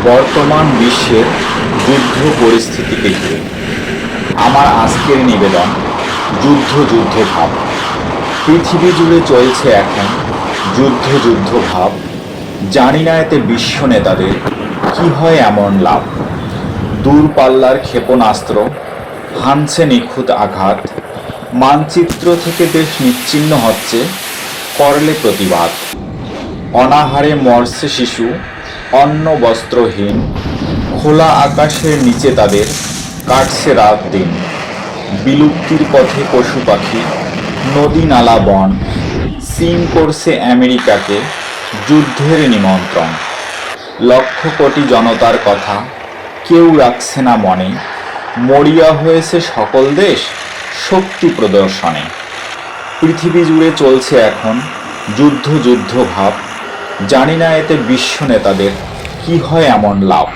বর্তমান বিশ্বের যুদ্ধ পরিস্থিতিকে ঘিরে আমার আজকের নিবেদন যুদ্ধ যুদ্ধ ভাব। পৃথিবী জুড়ে চলছে এখন যুদ্ধ যুদ্ধ ভাব। জানি না এতে বিশ্ব নেতাদের কি হয় এমন লাভ। দূরপাল্লার ক্ষেপণাস্ত্র হানছে নিখুঁত আঘাত। মানচিত্র থেকে দেশ নিশ্চিহ্ন হচ্ছে, করলে প্রতিবাদ। অনাহারে মরছে শিশু, অন্ন বস্ত্রহীন। খোলা আকাশের নিচে তাদের কাটছে রাত দিন। বিলুপ্তির পথে পশু পাখি, নদী নালা বন। চীন করছে আমেরিকাকে যুদ্ধের নিমন্ত্রণ। লক্ষ কোটি জনতার কথা কেউ রাখছে না মনে। মরিয়া হয়েছে সকল দেশ শক্তি প্রদর্শনে। পৃথিবী জুড়ে চলছে এখন যুদ্ধ যুদ্ধ ভাব। জানি না এতে বিশ্ব নেতাদের কি হয় এমন লাভ।